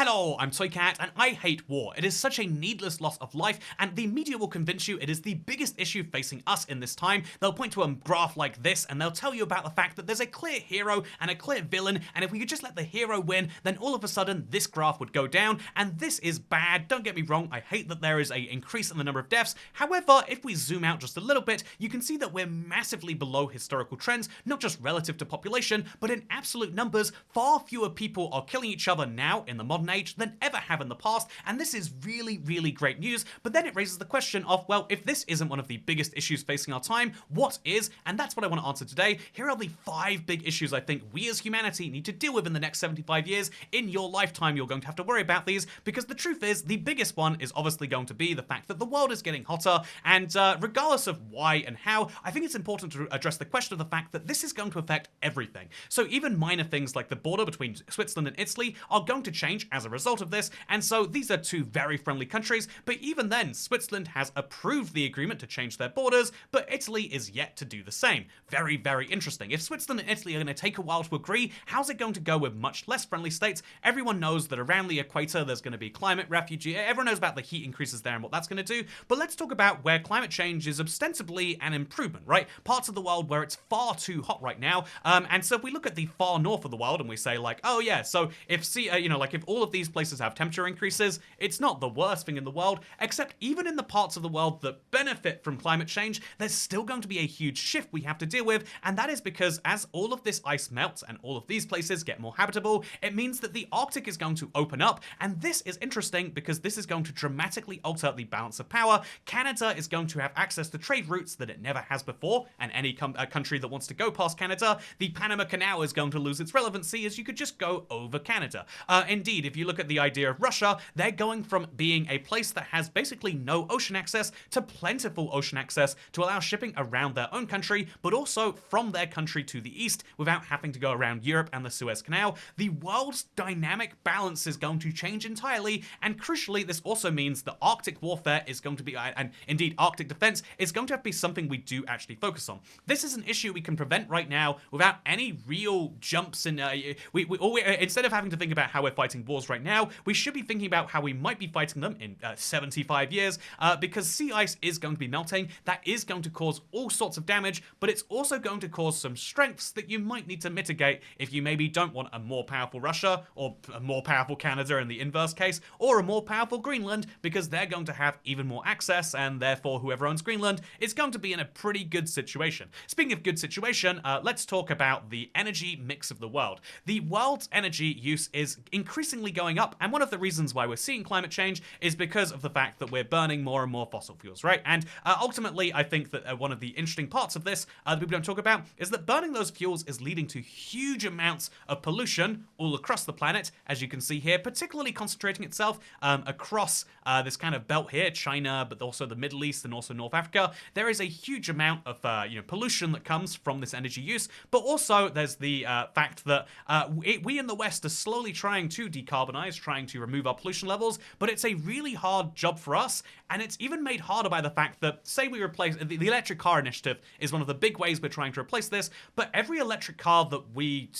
Hello, I'm Toycat, and I hate war. It is such a needless loss of life, and the media will convince you it is the biggest issue facing us in this time. They'll point to a graph like this, and they'll tell you about the fact that there's a clear hero and a clear villain, and if we could just let the hero win, then all of a sudden this graph would go down, and this is bad. Don't get me wrong, I hate that there is an increase in the number of deaths. However, if we zoom out just a little bit, you can see that we're massively below historical trends, not just relative to population, but in absolute numbers. Far fewer people are killing each other now in the modern age than ever have in the past, and this is really, really great news. But then it raises the question of, well, if this isn't one of the biggest issues facing our time, what is? And that's what I want to answer today. Here are the 5 big issues I think we as humanity need to deal with in the next 75 years. In your lifetime, you're going to have to worry about these, because the truth is, the biggest one is obviously going to be the fact that the world is getting hotter, and regardless of why and how, I think it's important to address the question of the fact that this is going to affect everything. So even minor things like the border between Switzerland and Italy are going to change as a result of this, and so these are 2 very friendly countries, but even then, Switzerland has approved the agreement to change their borders, but Italy is yet to do the same. Very, very interesting. If Switzerland and Italy are going to take a while to agree, how's it going to go with much less friendly states? Everyone knows that around the equator there's going to be climate refugee, everyone knows about the heat increases there and what that's going to do, but let's talk about where climate change is ostensibly an improvement, right? Parts of the world where it's far too hot right now, and so if we look at the far north of the world and we say like, oh yeah, so if if all of these places have temperature increases, it's not the worst thing in the world, except even in the parts of the world that benefit from climate change, there's still going to be a huge shift we have to deal with, and that is because as all of this ice melts and all of these places get more habitable, it means that the Arctic is going to open up, and this is interesting because this is going to dramatically alter the balance of power. Canada is going to have access to trade routes that it never has before, and any country that wants to go past Canada, the Panama Canal is going to lose its relevancy as you could just go over Canada. Indeed, if you look at the idea of Russia, they're going from being a place that has basically no ocean access to plentiful ocean access to allow shipping around their own country, but also from their country to the east without having to go around Europe and the Suez Canal. The world's dynamic balance is going to change entirely, and crucially, this also means that Arctic warfare is going to be, and indeed Arctic defense, is going to have to be something we do actually focus on. This is an issue we can prevent right now without any real jumps in, instead of having to think about how we're fighting wars right now, we should be thinking about how we might be fighting them in 75 years, because sea ice is going to be melting. That is going to cause all sorts of damage, but it's also going to cause some strengths that you might need to mitigate if you maybe don't want a more powerful Russia, or a more powerful Canada in the inverse case, or a more powerful Greenland, because they're going to have even more access, and therefore whoever owns Greenland is going to be in a pretty good situation. Speaking of good situation, let's talk about the energy mix of the world. The world's energy use is increasingly going up, and one of the reasons why we're seeing climate change is because of the fact that we're burning more and more fossil fuels, right? And ultimately, I think that one of the interesting parts of this that people don't talk about is that burning those fuels is leading to huge amounts of pollution all across the planet, as you can see here, particularly concentrating itself across this kind of belt here, China, but also the Middle East and also North Africa. There is a huge amount of pollution that comes from this energy use, but also there's the fact that we in the West are slowly trying to decarbonize, trying to remove our pollution levels, but it's a really hard job for us, and it's even made harder by the fact that, say we replace, the electric car initiative is one of the big ways we're trying to replace this, but every electric car that we,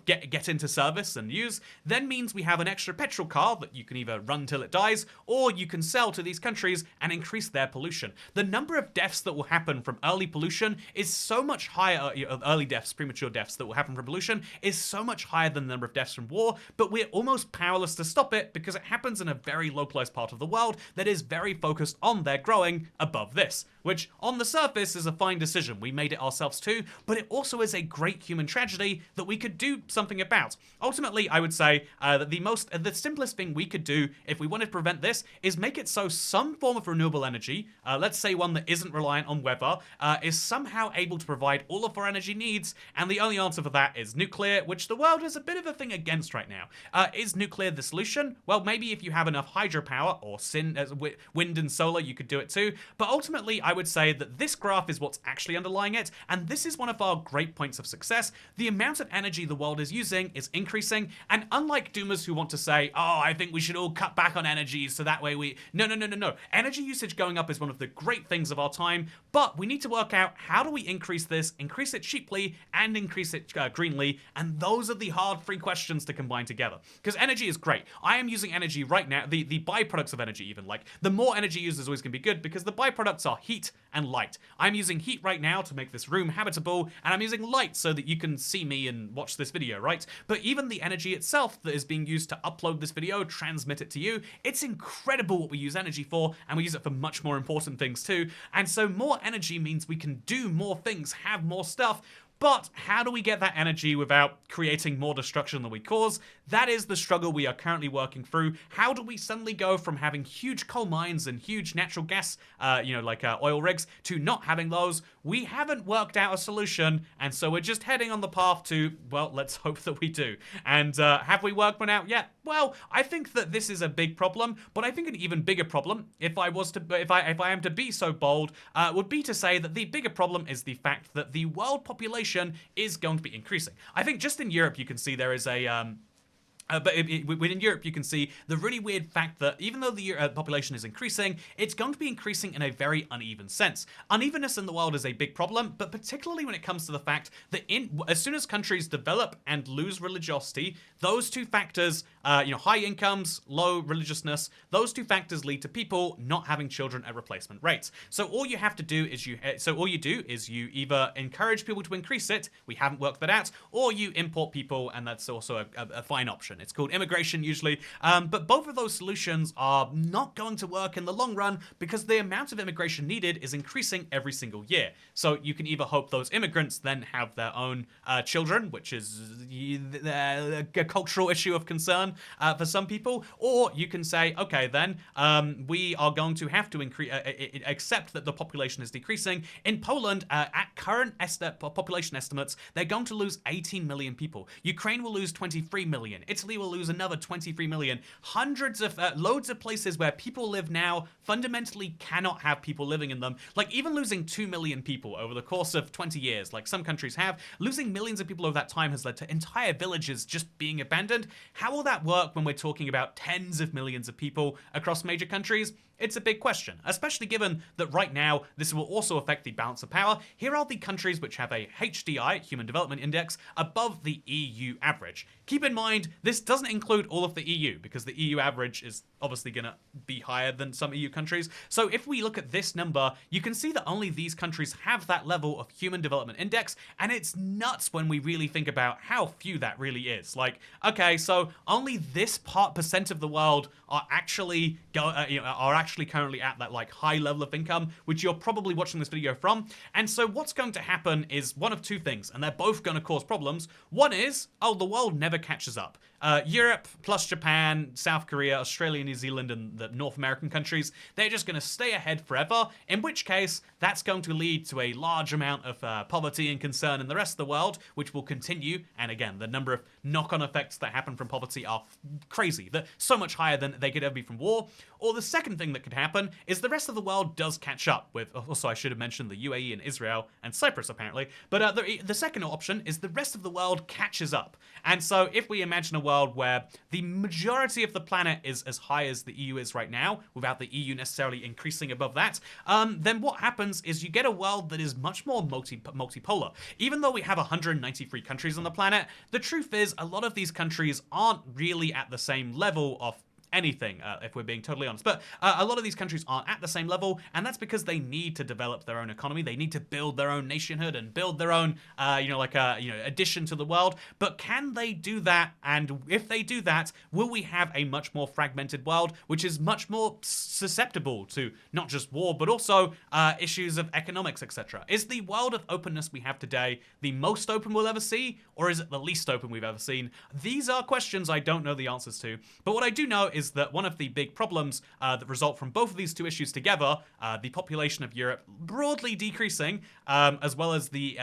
get into service and use, then means we have an extra petrol car that you can either run till it dies, or you can sell to these countries and increase their pollution. The number of deaths that will happen from early pollution is so much higher, early deaths, premature deaths that will happen from pollution is so much higher than the number of deaths from war, but we're almost powerless to stop it because it happens in a very localized part of the world that is very focused on their growing above this, which on the surface is a fine decision. We made it ourselves too, but it also is a great human tragedy that we could do something about. Ultimately, I would say that the simplest thing we could do if we wanted to prevent this is make it so some form of renewable energy, let's say one that isn't reliant on weather, is somehow able to provide all of our energy needs, and the only answer for that is nuclear, which the world has a bit of a thing against right now. Is nuclear the solution? Well, maybe if you have enough hydropower or wind and solar, you could do it too, but ultimately I would say that this graph is what's actually underlying it, and this is one of our great points of success. The amount of energy the world is using is increasing, and unlike doomers who want to say, oh, I think we should all cut back on energy so that way we... No. Energy usage going up is one of the great things of our time, but we need to work out how do we increase this, increase it cheaply, and increase it greenly, and those are the hard three questions to combine together. Because energy is is great. I am using energy right now, the byproducts of energy even, like the more energy used is always going to be good because the byproducts are heat and light. I'm using heat right now to make this room habitable, and I'm using light so that you can see me and watch this video, right? But even the energy itself that is being used to upload this video, transmit it to you, it's incredible what we use energy for, and we use it for much more important things too. And so more energy means we can do more things, have more stuff. But how do we get that energy without creating more destruction than we cause? That is the struggle we are currently working through. How do we suddenly go from having huge coal mines and huge natural gas, like oil rigs, to not having those? We haven't worked out a solution, and so we're just heading on the path to, well, let's hope that we do. And have we worked one out yet? Well, I think that this is a big problem, but I think an even bigger problem, if I am to be so bold, would be to say that the bigger problem is the fact that the world population is going to be increasing. I think just in Europe you can see there is a within Europe, you can see the really weird fact that even though the population is increasing, it's going to be increasing in a very uneven sense. Unevenness in the world is a big problem, but particularly when it comes to the fact that as soon as countries develop and lose religiosity, those two factors, high incomes, low religiousness, those two factors lead to people not having children at replacement rates. So all you have to do is you either encourage people to increase it, we haven't worked that out, or you import people, and that's also a fine option. It's called immigration usually, but both of those solutions are not going to work in the long run because the amount of immigration needed is increasing every single year. So you can either hope those immigrants then have their own children, which is a cultural issue of concern for some people, or you can say, okay, then we are going to have to accept that the population is decreasing. In Poland, at current population estimates, they're going to lose 18 million people. Ukraine will lose 23 million. Italy will lose another 23 million. Loads of places where people live now fundamentally cannot have people living in them. Like even losing 2 million people over the course of 20 years, like some countries have, losing millions of people over that time has led to entire villages just being abandoned. How will that work when we're talking about tens of millions of people across major countries? It's a big question, especially given that right now this will also affect the balance of power. Here are the countries which have a HDI, Human Development Index, above the EU average. Keep in mind, this doesn't include all of the EU, because the EU average is obviously going to be higher than some EU countries. So if we look at this number, you can see that only these countries have that level of Human Development Index, and it's nuts when we really think about how few that really is. Like, okay, so only this percent of the world are actually currently at that like high level of income, which you're probably watching this video from. And so what's going to happen is one of two things, and they're both going to cause problems. One is, the world never catches up. Europe plus Japan, South Korea, Australia, New Zealand, and the North American countries, they're just going to stay ahead forever, in which case that's going to lead to a large amount of poverty and concern in the rest of the world, which will continue. And again, the number of knock-on effects that happen from poverty are crazy. They're so much higher than they could ever be from war. Or the second thing that could happen is the rest of the world does catch up with, also I should have mentioned the UAE and Israel and Cyprus apparently, but the second option is the rest of the world catches up. And so if we imagine a world where the majority of the planet is as high as the EU is right now, without the EU necessarily increasing above that, then what happens is you get a world that is much more multipolar. Even though we have 193 countries on the planet, the truth is a lot of these countries aren't really at the same level of anything, if we're being totally honest. But a lot of these countries aren't at the same level, and that's because they need to develop their own economy. They need to build their own nationhood and build their own, addition to the world. But can they do that? And if they do that, will we have a much more fragmented world, which is much more susceptible to not just war, but also issues of economics, etc.? Is the world of openness we have today the most open we'll ever see, or is it the least open we've ever seen? These are questions I don't know the answers to. But what I do know is that one of the big problems that result from both of these two issues together, the population of Europe broadly decreasing, as well as the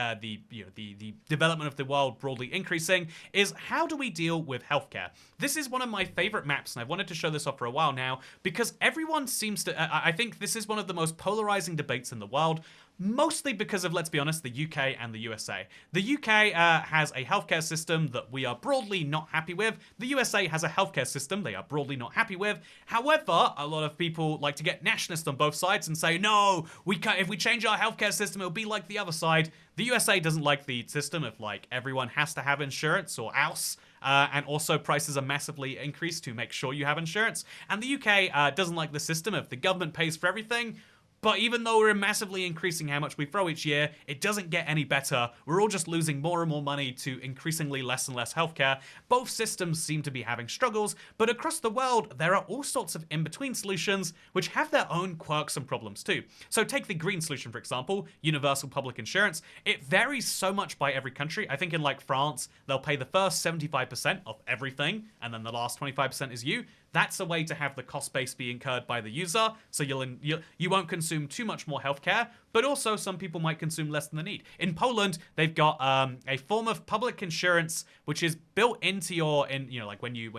development of the world broadly increasing, is how do we deal with healthcare? This is one of my favorite maps, and I've wanted to show this off for a while now, because everyone seems to, I think this is one of the most polarizing debates in the world, mostly because of, let's be honest, the UK and the USA. The UK has a healthcare system that we are broadly not happy with. The USA has a healthcare system they are broadly not happy with. However, a lot of people like to get nationalist on both sides and say, no, we can't, if we change our healthcare system, it'll be like the other side. The USA doesn't like the system of like everyone has to have insurance or else. and also prices are massively increased to make sure you have insurance. And the UK doesn't like the system of the government pays for everything. But even though we're massively increasing how much we throw each year, it doesn't get any better. We're all just losing more and more money to increasingly less and less healthcare. Both systems seem to be having struggles, but across the world, there are all sorts of in-between solutions which have their own quirks and problems too. So take the green solution, for example, universal public insurance. It varies so much by every country. I think in like France, they'll pay the first 75% of everything, and then the last 25% is you. That's a way to have the cost base be incurred by the user, so you won't consume too much more healthcare, but also some people might consume less than they need. In Poland, they've got a form of public insurance which is built into your, like when you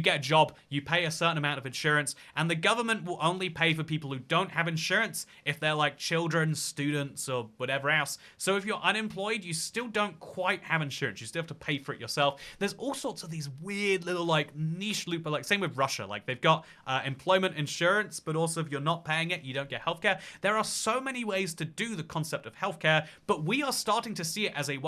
get a job, you pay a certain amount of insurance, and the government will only pay for people who don't have insurance if they're like children, students, or whatever else. So if you're unemployed, you still don't quite have insurance. You still have to pay for it yourself. There's all sorts of these weird little like niche loop, like same with Russia. Like they've got employment insurance, but also if you're not paying it, you don't get healthcare. There are so many ways to do the concept of healthcare, but we are starting to see it as a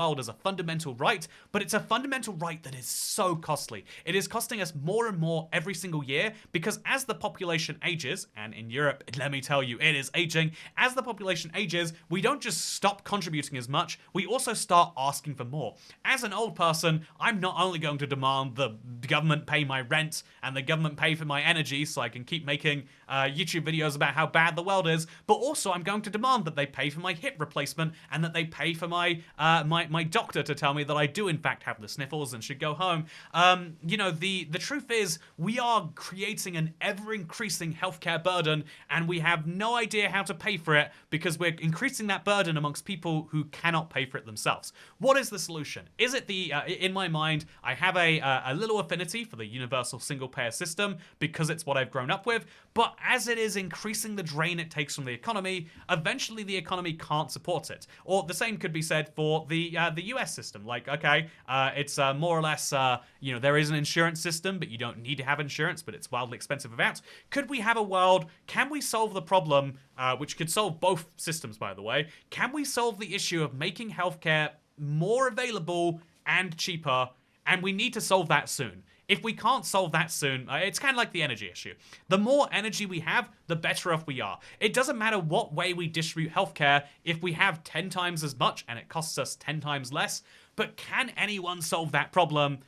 fundamental right, but it's a fundamental right that is so costly. It is costing us more and more every single year because as the population ages, and in Europe, let me tell you, it is aging, as the population ages, we don't just stop contributing as much, we also start asking for more. As an old person, I'm not only going to demand the government pay my rent and the government pay for my energy so I can keep making YouTube videos about how bad the world is, but also I'm going to demand that they pay for my hip replacement and that they pay for my my doctor to tell me that I do in fact have the sniffles and should go home. The truth is we are creating an ever-increasing healthcare burden and we have no idea how to pay for it because we're increasing that burden amongst people who cannot pay for it themselves. What is the solution? Is it in my mind, I have a little affinity for the universal single-payer system because it's what I've grown up with, but as it is increasing the drain it takes from the economy, eventually the economy can't support it. Or the same could be said for the US system. Like, okay, it's more or less, there is an insurance system, but you don't need to have insurance, but it's wildly expensive about. Could we have a world, can we solve the problem, which could solve both systems, by the way, can we solve the issue of making healthcare more available and cheaper, and we need to solve that soon. If we can't solve that soon, it's kind of like the energy issue. The more energy we have, the better off we are. It doesn't matter what way we distribute healthcare if we have 10 times as much and it costs us 10 times less. But can anyone solve that problem?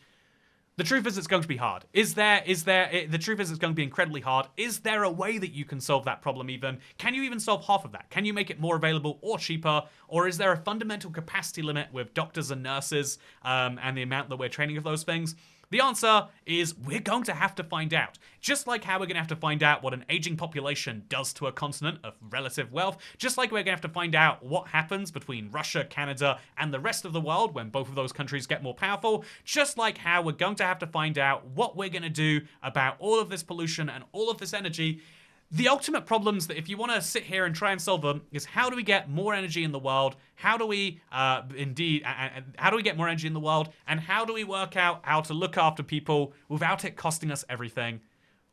The truth is it's going to be hard. The truth is it's going to be incredibly hard. Is there a way that you can solve that problem even? Can you even solve half of that? Can you make it more available or cheaper? Or is there a fundamental capacity limit with doctors and nurses and the amount that we're training of those things? The answer is we're going to have to find out. Just like how we're going to have to find out what an aging population does to a continent of relative wealth, just like we're going to have to find out what happens between Russia, Canada, and the rest of the world when both of those countries get more powerful, just like how we're going to have to find out what we're going to do about all of this pollution and all of this energy. The ultimate problems that if you want to sit here and try and solve them is how do we get more energy in the world? How do we how do we get more energy in the world? And how do we work out how to look after people without it costing us everything?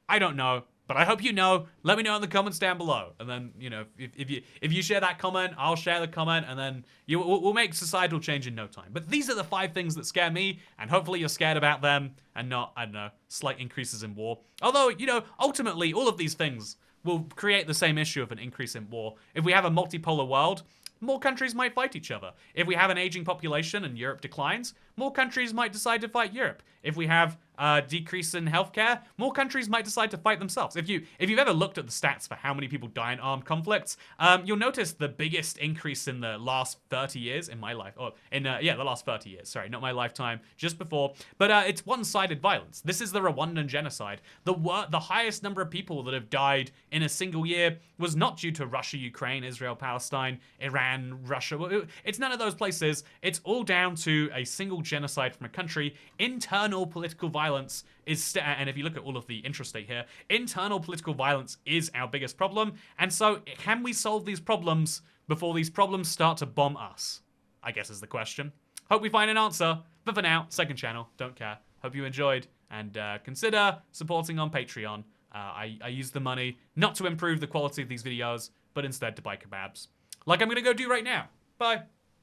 I don't know, but I hope you know. Let me know in the comments down below. And then, if you share that comment, I'll share the comment, and then we'll make societal change in no time. But these are the 5 things that scare me, and hopefully you're scared about them and not, I don't know, slight increases in war. Although, ultimately, all of these things will create the same issue of an increase in war. If we have a multipolar world, more countries might fight each other. If we have an aging population and Europe declines, more countries might decide to fight Europe. If we have a decrease in healthcare, more countries might decide to fight themselves. If you've ever looked at the stats for how many people die in armed conflicts, you'll notice the biggest increase in the last 30 years in my life, the last 30 years, sorry, not my lifetime, just before, but it's one-sided violence. This is the Rwandan genocide. The highest number of people that have died in a single year was not due to Russia, Ukraine, Israel, Palestine, Iran, Russia. It's none of those places. It's all down to a single genocide from a country. Internal political violence is, and if you look at all of the intrastate here, internal political violence is our biggest problem. And so can we solve these problems before these problems start to bomb us? I guess is the question. Hope we find an answer. But for now, second channel, don't care. Hope you enjoyed, and consider supporting on Patreon. I use the money not to improve the quality of these videos, but instead to buy kebabs. Like I'm gonna go do right now. Bye.